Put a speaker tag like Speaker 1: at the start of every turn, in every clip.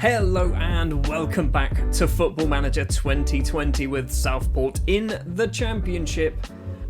Speaker 1: Hello and welcome back to Football Manager 2020 with Southport in the Championship.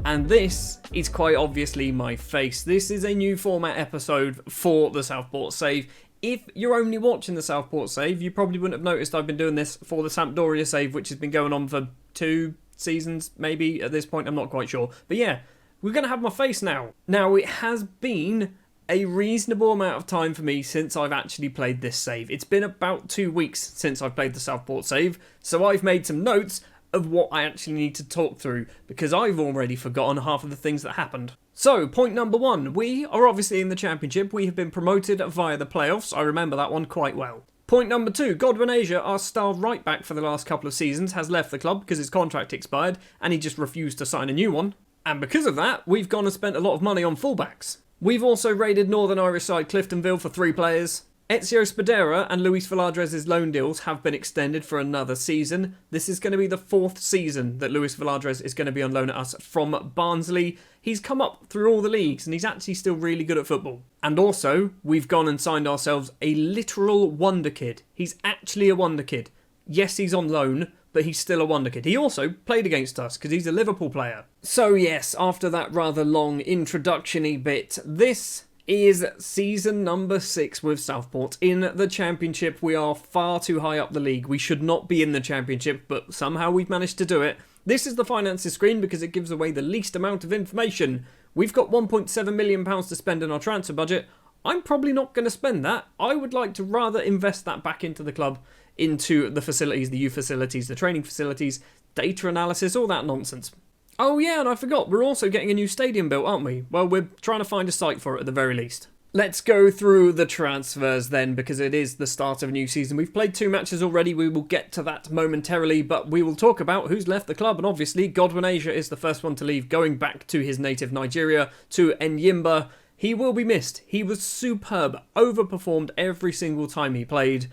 Speaker 1: And this is quite obviously my face. This is a new format episode for the Southport save. If you're only watching the Southport save, you probably wouldn't have noticed I've been doing this for the Sampdoria save, which has been going on for 2 seasons, maybe at this point, I'm not quite sure. But yeah, we're going to have my face now. Now, it has been a reasonable amount of time for me since I've actually played this save. It's been about 2 weeks since I've played the Southport save, so I've made some notes of what I actually need to talk through, because I've already forgotten half of the things that happened. So, point number 1, we are obviously in the Championship. We have been promoted via the playoffs. I remember that one quite well. Point number 2, Godwin Asia, our star right back for the last couple of seasons, has left the club because his contract expired and he just refused to sign a new one. And because of that, we've gone and spent a lot of money on fullbacks. We've also raided Northern Irish side Cliftonville for 3 players. Ezio Spadera and Luis Villadres' loan deals have been extended for another season. This is going to be the 4th season that Luis Villadres is going to be on loan at us from Barnsley. He's come up through all the leagues and he's actually still really good at football. And also, we've gone and signed ourselves a literal wonder kid. He's actually a wonder kid. Yes, he's on loan, but he's still a wonder kid. He also played against us because he's a Liverpool player. So yes, after that rather long introduction-y bit, this is season number 6 with Southport. In the Championship, we are far too high up the league. We should not be in the Championship, but somehow we've managed to do it. This is the finances screen because it gives away the least amount of information. We've got £1.7 million to spend in our transfer budget. I'm probably not going to spend that. I would like to rather invest that back into the club, into the facilities, the youth facilities, the training facilities, data analysis, all that nonsense. Oh yeah, and I forgot, we're also getting a new stadium built, aren't we? Well, we're trying to find a site for it at the very least. Let's go through the transfers then, because it is the start of a new season. We've played 2 matches already, we will get to that momentarily, but we will talk about who's left the club, and obviously Godwin Asia is the first one to leave, going back to his native Nigeria, to Enyimba. He will be missed. He was superb, overperformed every single time he played.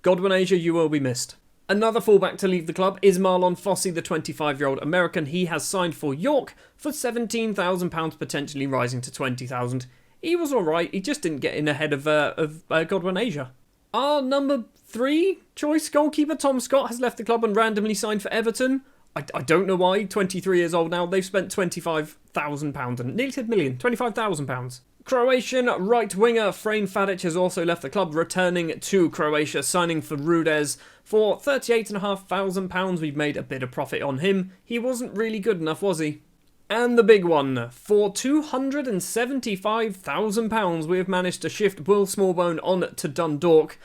Speaker 1: Godwin Asia, you will be missed. Another fullback to leave the club is Marlon Fossey, the 25-year-old American. He has signed for York for £17,000, potentially rising to £20,000. He was alright, he just didn't get in ahead of Godwin Asia. Our number 3 choice goalkeeper, Tom Scott, has left the club and randomly signed for Everton. I don't know why, 23 years old now, they've spent £25,000, and nearly said million, £25,000. Croatian right winger Frane Fadic has also left the club, returning to Croatia, signing for Rudez for £38,500. We've made a bit of profit on him. He wasn't really good enough, was he? And the big one, for £275,000, we have managed to shift Will Smallbone on to Dundalk.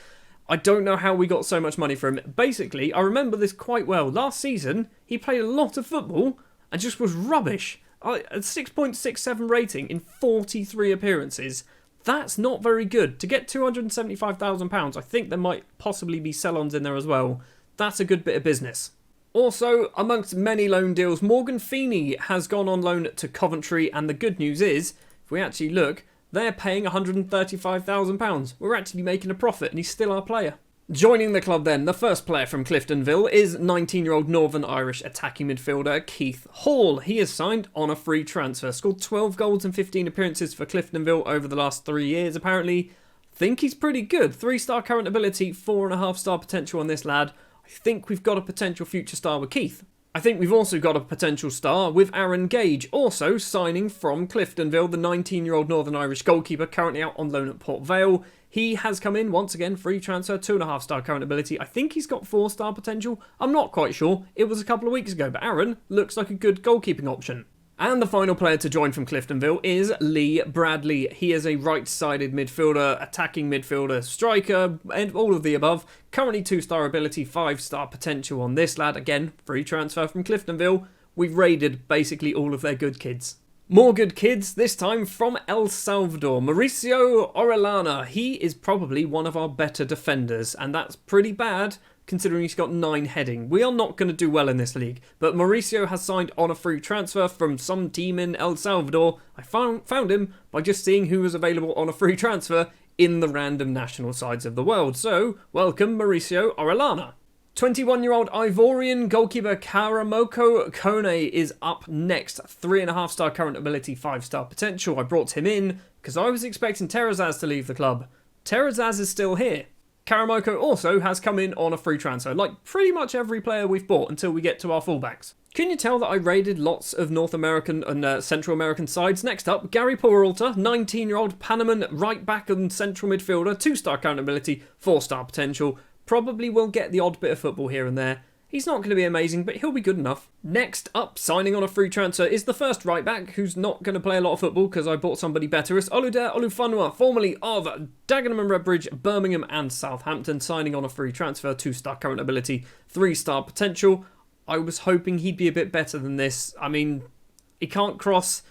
Speaker 1: I don't know how we got so much money for him. Basically, I remember this quite well. Last season, he played a lot of football and just was rubbish. A 6.67 rating in 43 appearances. That's not very good. To get £275,000, I think there might possibly be sell-ons in there as well. That's a good bit of business. Also, amongst many loan deals, Morgan Feeney has gone on loan to Coventry, and the good news is, if we actually look, they're paying £135,000. We're actually making a profit, and he's still our player. Joining the club then, the first player from Cliftonville is 19-year-old Northern Irish attacking midfielder Keith Hall. He is signed on a free transfer, scored 12 goals and 15 appearances for Cliftonville over the last 3 years apparently. Think he's pretty good. 3-star current ability, 4.5-star potential on this lad. I think we've got a potential future star with Keith. I think we've also got a potential star with Aaron Gage, also signing from Cliftonville, the 19-year-old Northern Irish goalkeeper currently out on loan at Port Vale. He has come in, once again, free transfer, 2.5-star current ability. I think he's got 4-star potential. I'm not quite sure. It was a couple of weeks ago, but Aaron looks like a good goalkeeping option. And the final player to join from Cliftonville is Lee Bradley. He is a right-sided midfielder, attacking midfielder, striker, and all of the above. Currently 2-star ability, 5-star potential on this lad. Again, free transfer from Cliftonville. We've raided basically all of their good kids. More good kids, this time from El Salvador. Mauricio Orellana. He is probably one of our better defenders, and that's pretty bad considering he's got 9 heading. We are not going to do well in this league, but Mauricio has signed on a free transfer from some team in El Salvador. I found him by just seeing who was available on a free transfer in the random national sides of the world. So, welcome Mauricio Orellana. 21-year-old Ivorian goalkeeper Karamoko Kone is up next. 3.5-star current ability, 5-star potential. I brought him in because I was expecting Terrazaz to leave the club. Terrazaz is still here. Karamoko also has come in on a free transfer, like pretty much every player we've bought until we get to our fullbacks. Can you tell that I raided lots of North American and Central American sides? Next up, Gary Peralta, 19-year-old Panaman right back and central midfielder, 2-star current ability, 4-star potential. Probably will get the odd bit of football here and there. He's not going to be amazing, but he'll be good enough. Next up, signing on a free transfer, is the first right back, who's not going to play a lot of football because I bought somebody better. It's Olude Olufunwa, formerly of Dagenham and Redbridge, Birmingham and Southampton, signing on a free transfer, 2-star current ability, 3-star potential. I was hoping he'd be a bit better than this. I mean, he can't cross.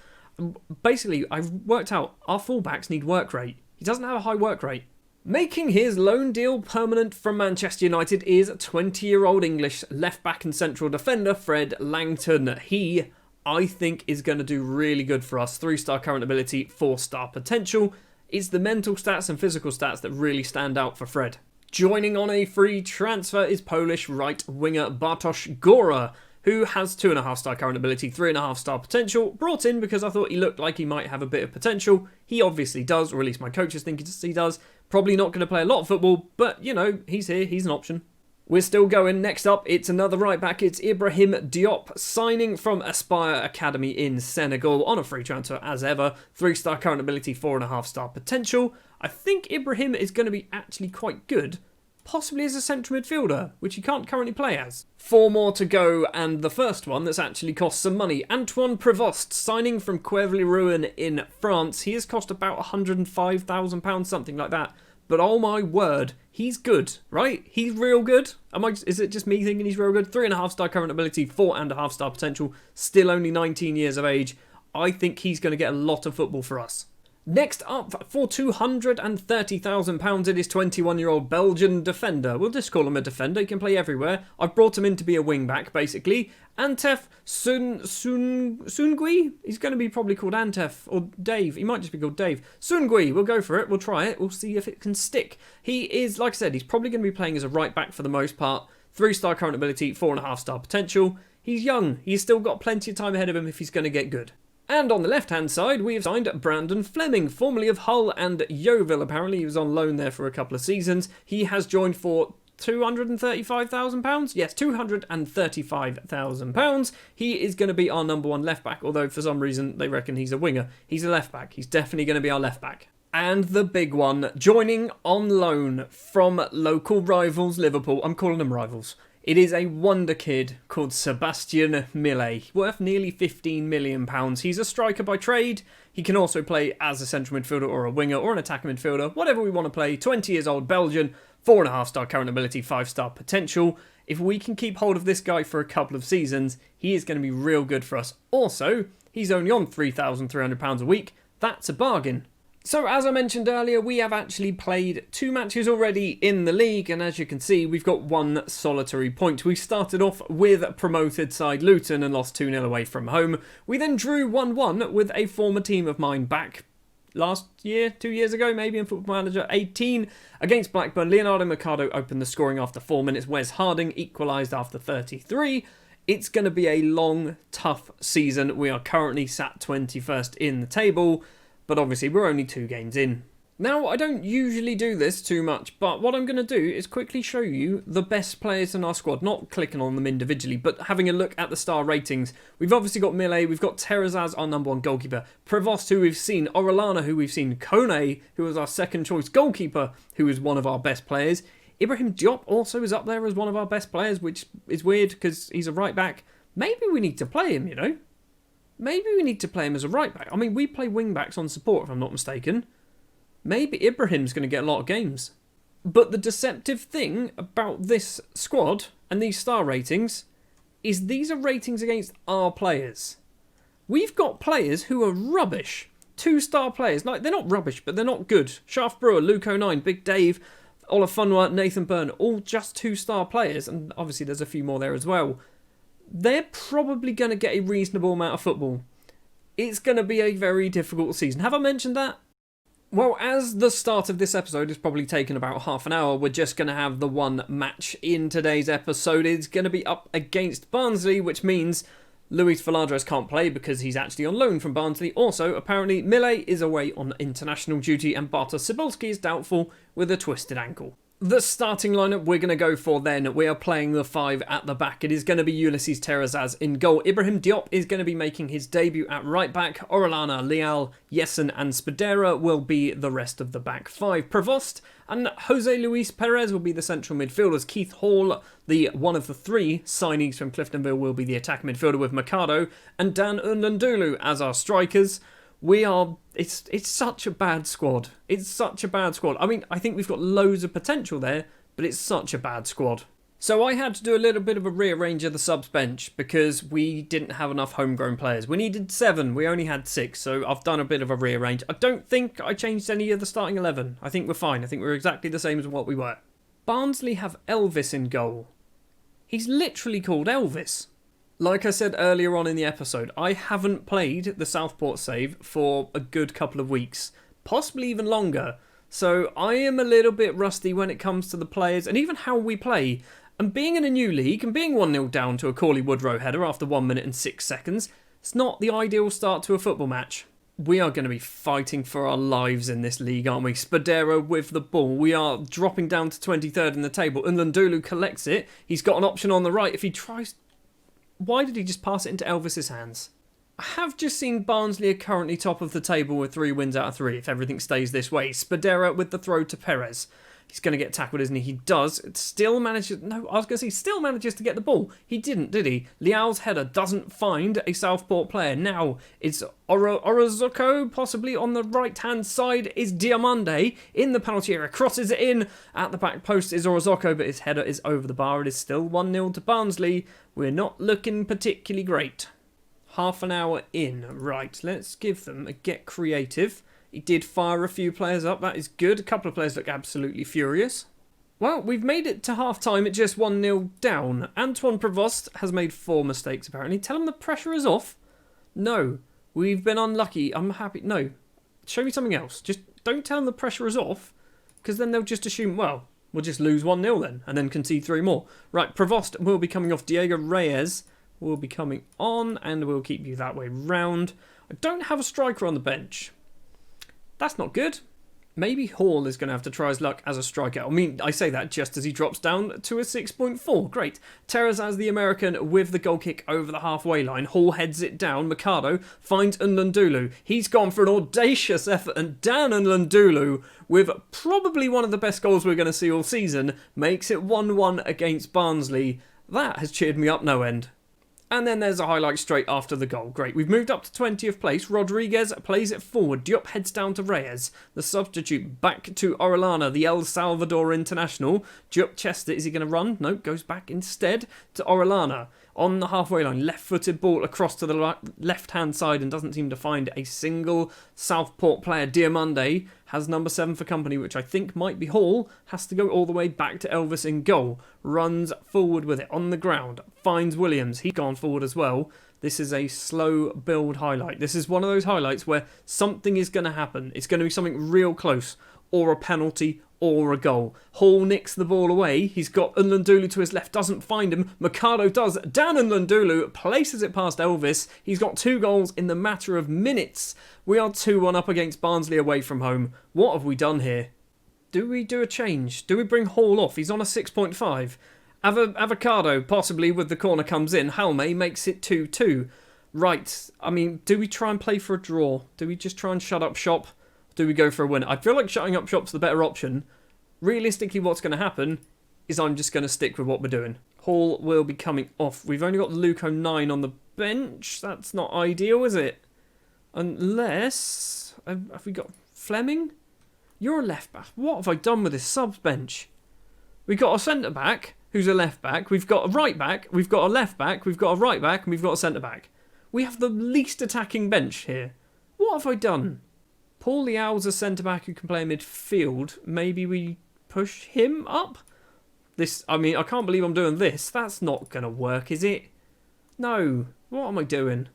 Speaker 1: Basically, I've worked out our fullbacks need work rate. He doesn't have a high work rate. Making his loan deal permanent from Manchester United is 20-year-old English left-back and central defender Fred Langton. He, I think, is going to do really good for us. 3-star current ability, 4-star potential. It's the mental stats and physical stats that really stand out for Fred. Joining on a free transfer is Polish right winger Bartosz Góra, who has 2.5-star current ability, 3.5-star potential. Brought in because I thought he looked like he might have a bit of potential. He obviously does, or at least my coaches think he does. Probably not going to play a lot of football, but, you know, he's here, he's an option. We're still going. Next up, it's another right back. It's Ibrahim Diop, signing from Aspire Academy in Senegal on a free transfer as ever. 3-star current ability, 4.5-star potential. I think Ibrahim is going to be actually quite good. Possibly as a central midfielder, which he can't currently play as. 4 more to go, and the first one that's actually cost some money. Antoine Prévost, signing from Queville-Rouen in France. He has cost about £105,000, something like that. But oh my word, he's good, right? He's real good. Is it just me thinking he's real good? 3.5-star current ability, 4.5-star potential, still only 19 years of age. I think he's going to get a lot of football for us. Next up, for £230,000, it is 21-year-old Belgian defender. We'll just call him a defender. He can play everywhere. I've brought him in to be a wing-back, basically. Antef Sungui? He's going to be probably called Antef, or Dave. He might just be called Dave. Sungui, we'll go for it. We'll try it. We'll see if it can stick. He is, like I said, he's probably going to be playing as a right-back for the most part. 3-star current ability, 4.5-star potential. He's young. He's still got plenty of time ahead of him if he's going to get good. And on the left-hand side, we have signed Brandon Fleming, formerly of Hull and Yeovil. Apparently, he was on loan there for a couple of seasons. He has joined for £235,000? Yes, £235,000. He is going to be our number 1 left-back, although for some reason they reckon he's a winger. He's a left-back. He's definitely going to be our left-back. And the big one, joining on loan from local rivals Liverpool. I'm calling them rivals. It is a wonder kid called Sebastian Millet, worth nearly £15 million. He's a striker by trade. He can also play as a central midfielder or a winger or an attacking midfielder, whatever we want to play. 20 years old, Belgian, 4.5-star current ability, 5-star potential. If we can keep hold of this guy for a couple of seasons, he is going to be real good for us. Also, he's only on £3,300 a week. That's a bargain. So as I mentioned earlier, we have actually played 2 matches already in the league, and as you can see, we've got 1 solitary point. We started off with promoted side Luton and lost 2-0 away from home. We then drew 1-1 with a former team of mine back last year, 2 years ago, maybe in Football Manager 18, against Blackburn. Leonardo Mercado opened the scoring after 4 minutes. Wes Harding equalised after 33. It's going to be a long, tough season. We are currently sat 21st in the table, but obviously we're only 2 games in. Now, I don't usually do this too much, but what I'm going to do is quickly show you the best players in our squad, not clicking on them individually, but having a look at the star ratings. We've obviously got Millet, we've got Terrazas, our number 1 goalkeeper, Prévost, who we've seen, Orellana, who we've seen, Kone, who was our second choice goalkeeper, who is one of our best players. Ibrahim Diop also is up there as one of our best players, which is weird because he's a right back. Maybe we need to play him, you know? Maybe we need to play him as a right back. I mean, we play wing backs on support, if I'm not mistaken. Maybe Ibrahim's going to get a lot of games. But the deceptive thing about this squad and these star ratings is these are ratings against our players. We've got players who are rubbish. 2-star players. Like, they're not rubbish, but they're not good. Shaft Brewer, Luke O'Nine, Big Dave, Olafunwa, Nathan Byrne, all just 2-star players. And obviously there's a few more there as well. They're probably going to get a reasonable amount of football. It's going to be a very difficult season. Have I mentioned that? Well, as the start of this episode is probably taken about half an hour, we're just going to have the 1 match in today's episode. It's going to be up against Barnsley, which means Luis Valadres can't play because he's actually on loan from Barnsley. Also, apparently, Millet is away on international duty and Bartosz Cybulski is doubtful with a twisted ankle. The starting lineup we're going to go for then, we are playing the 5 at the back. It is going to be Ulysses Terrazas in goal. Ibrahim Diop is going to be making his debut at right back. Orellana, Leal, Jessen and Spadera will be the rest of the back 5. Prevost and Jose Luis Perez will be the central midfielders. Keith Hall, the one of the 3 signings from Cliftonville, will be the attack midfielder with Mercado and Dan Undundulu as our strikers. It's such a bad squad. It's such a bad squad. I mean, I think we've got loads of potential there, but it's such a bad squad. So I had to do a little bit of a rearrange of the subs bench because we didn't have enough homegrown players. We needed 7, we only had 6, so I've done a bit of a rearrange. I don't think I changed any of the starting 11. I think we're fine. I think we're exactly the same as what we were. Barnsley have Elvis in goal. He's literally called Elvis. Like I said earlier on in the episode, I haven't played the Southport save for a good couple of weeks, possibly even longer, so I am a little bit rusty when it comes to the players and even how we play. And being in a new league and being 1-0 down to a Corley Woodrow header after 1 minute and 6 seconds, it's not the ideal start to a football match. We are going to be fighting for our lives in this league, aren't we? Spadera with the ball. We are dropping down to 23rd in the table. Undundulu collects it. He's got an option on the right if he tries. Why did he just pass it into Elvis's hands? I have just seen Barnsley are currently top of the table with 3 wins out of 3 if everything stays this way. Spadera with the throw to Perez. He's going to get tackled, isn't he? He does. Still manages... No, I was going to say still manages to get the ball. He didn't, did he? Leal's header doesn't find a Southport player. Now it's Orozuko, possibly on the right-hand side is Diamande in the penalty area. Crosses it in. At the back post is Orozuko, but his header is over the bar. It is still 1-0 to Barnsley. We're not looking particularly great. Half an hour in. Right, let's give them a get creative. He did fire a few players up, that is good. A couple of players look absolutely furious. Well, we've made it to half-time at just 1-0 down. Antoine Prevost has made 4 mistakes, apparently. Tell him the pressure is off. No, we've been unlucky. I'm happy. No, show me something else. Just don't tell him the pressure is off, because then they'll just assume, well, we'll just lose 1-0 then, and then concede 3 more. Right, Prevost will be coming off. Diego Reyes will be coming on, and we'll keep you that way round. I don't have a striker on the bench. That's not good. Maybe Hall is going to have to try his luck as a striker. I mean, I say that just as he drops down to a 6.4. Great. Terrazas, the American, with the goal kick over the halfway line. Hall heads it down. Mercado finds Undundulu. He's gone for an audacious effort, and Dan Undundulu, with probably one of the best goals we're going to see all season, makes it 1-1 against Barnsley. That has cheered me up no end. And then there's a highlight straight after the goal. Great. We've moved up to 20th place. Rodriguez plays it forward. Diop heads down to Reyes. The substitute back to Orellana, the El Salvador international. Diop chests it. Is he going to run? No, goes back instead to Orellana. On the halfway line, left-footed ball across to the left-hand side and doesn't seem to find a single Southport player. Diamande has number 7 for company, which I think might be Hall. Has to go all the way back to Elvis in goal. Runs forward with it on the ground. Finds Williams. He's gone forward as well. This is a slow build highlight. This is one of those highlights where something is going to happen. It's going to be something real close, or a penalty, or a goal. Hall nicks the ball away. He's got Undundulu to his left, doesn't find him. Mercado does. Dan Undundulu places it past Elvis. He's got 2 goals in the matter of minutes. We are 2-1 up against Barnsley away from home. What have we done here? Do we do a change? Do we bring Hall off? He's on a 6.5. Avocado, possibly, with the corner comes in. Halme makes it 2-2. Right, I mean, do we try and play for a draw? Do we just try and shut up shop? Do we go for a win? I feel like shutting up shop's the better option. Realistically, what's going to happen is I'm just going to stick with what we're doing. Hall will be coming off. We've only got Luke 09 on the bench. That's not ideal, is it? Unless... Have we got Fleming? You're a left-back. What have I done with this subs bench? We've got a centre-back who's a left-back. We've got a right-back. We've got a left-back. We've got a right-back. And we've got a centre-back. We have the least attacking bench here. What have I done? Paul Leal's a centre-back who can play midfield. Maybe we push him up? I mean, I can't believe I'm doing this. That's not going to work, is it? No. What am I doing?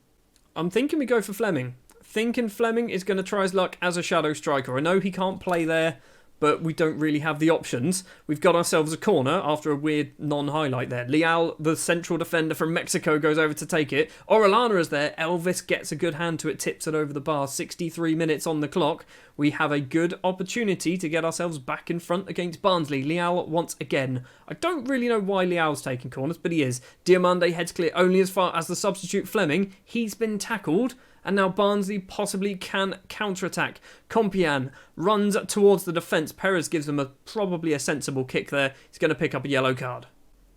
Speaker 1: I'm thinking we go for Fleming. Thinking Fleming is going to try his luck as a shadow striker. I know he can't play there, but we don't really have the options. We've got ourselves a corner after a weird non-highlight there. Leal, the central defender from Mexico, goes over to take it. Orellana is there. Elvis gets a good hand to it, tips it over the bar. 63 minutes on the clock. We have a good opportunity to get ourselves back in front against Barnsley. Leal once again. I don't really know why Leal's taking corners, but he is. Diomande heads clear only as far as the substitute Fleming. He's been tackled. And now Barnsley possibly can counter-attack. Compian runs towards the defence. Perez gives him probably a sensible kick there. He's going to pick up a yellow card.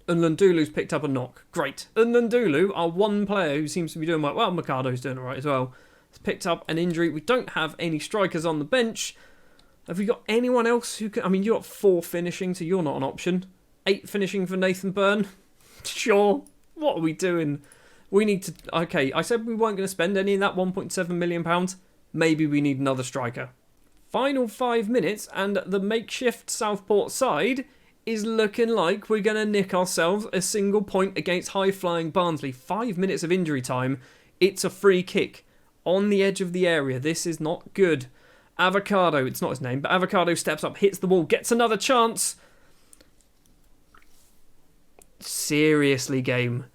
Speaker 1: And Lundulu's picked up a knock. Great. And Lundulu, our one player who seems to be doing well. Mercado's doing all right as well. Has picked up an injury. We don't have any strikers on the bench. Have we got anyone else who can... I mean, you got 4 finishing, so you're not an option. 8 finishing for Nathan Byrne. Sure. What are we doing? We need to... Okay, I said we weren't going to spend any of that £1.7 million. Maybe we need another striker. Final 5 minutes, and the makeshift Southport side is looking like we're going to nick ourselves a single point against high-flying Barnsley. 5 minutes of injury time. It's a free kick on the edge of the area. This is not good. Avocado, it's not his name, but Avocado steps up, hits the wall, gets another chance. Seriously, game.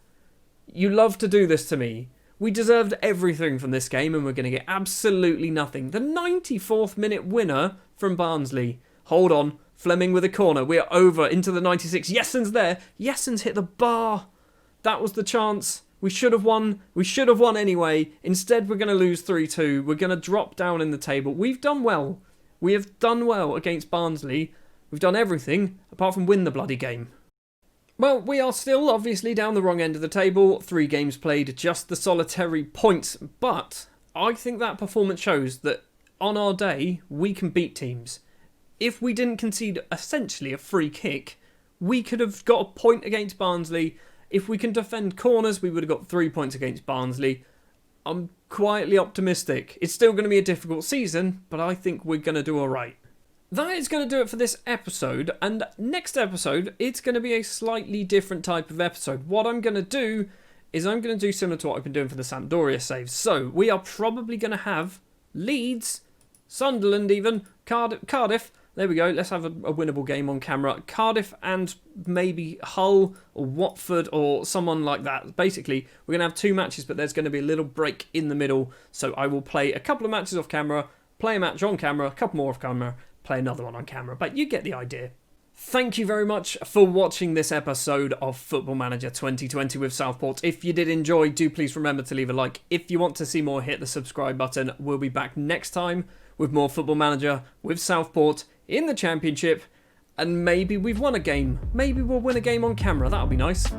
Speaker 1: You love to do this to me. We deserved everything from this game and we're going to get absolutely nothing. The 94th minute winner from Barnsley. Hold on. Fleming with a corner. We're over into the 96. Jessen's there. Jessen's hit the bar. That was the chance. We should have won. We should have won anyway. Instead, we're going to lose 3-2. We're going to drop down in the table. We've done well. We have done well against Barnsley. We've done everything apart from win the bloody game. Well, we are still obviously down the wrong end of the table. 3 games played, just the solitary points. But I think that performance shows that on our day, we can beat teams. If we didn't concede essentially a free kick, we could have got a point against Barnsley. If we can defend corners, we would have got 3 points against Barnsley. I'm quietly optimistic. It's still going to be a difficult season, but I think we're going to do all right. That is going to do it for this episode, and next episode, it's going to be a slightly different type of episode. What I'm going to do is I'm going to do similar to what I've been doing for the Sampdoria saves. So, we are probably going to have Leeds, Sunderland even, Cardiff. There we go, let's have a winnable game on camera. Cardiff and maybe Hull or Watford or someone like that. Basically, we're going to have 2 matches, but there's going to be a little break in the middle. So I will play a couple of matches off camera, play a match on camera, a couple more off camera, play another one on camera, but you get the idea. Thank you very much for watching this episode of Football Manager 2020 with Southport. If you did enjoy, do please remember to leave a like. If you want to see more, hit the subscribe button. We'll be back next time with more Football Manager with Southport in the Championship, and maybe we've won a game. Maybe we'll win a game on camera. That'll be nice.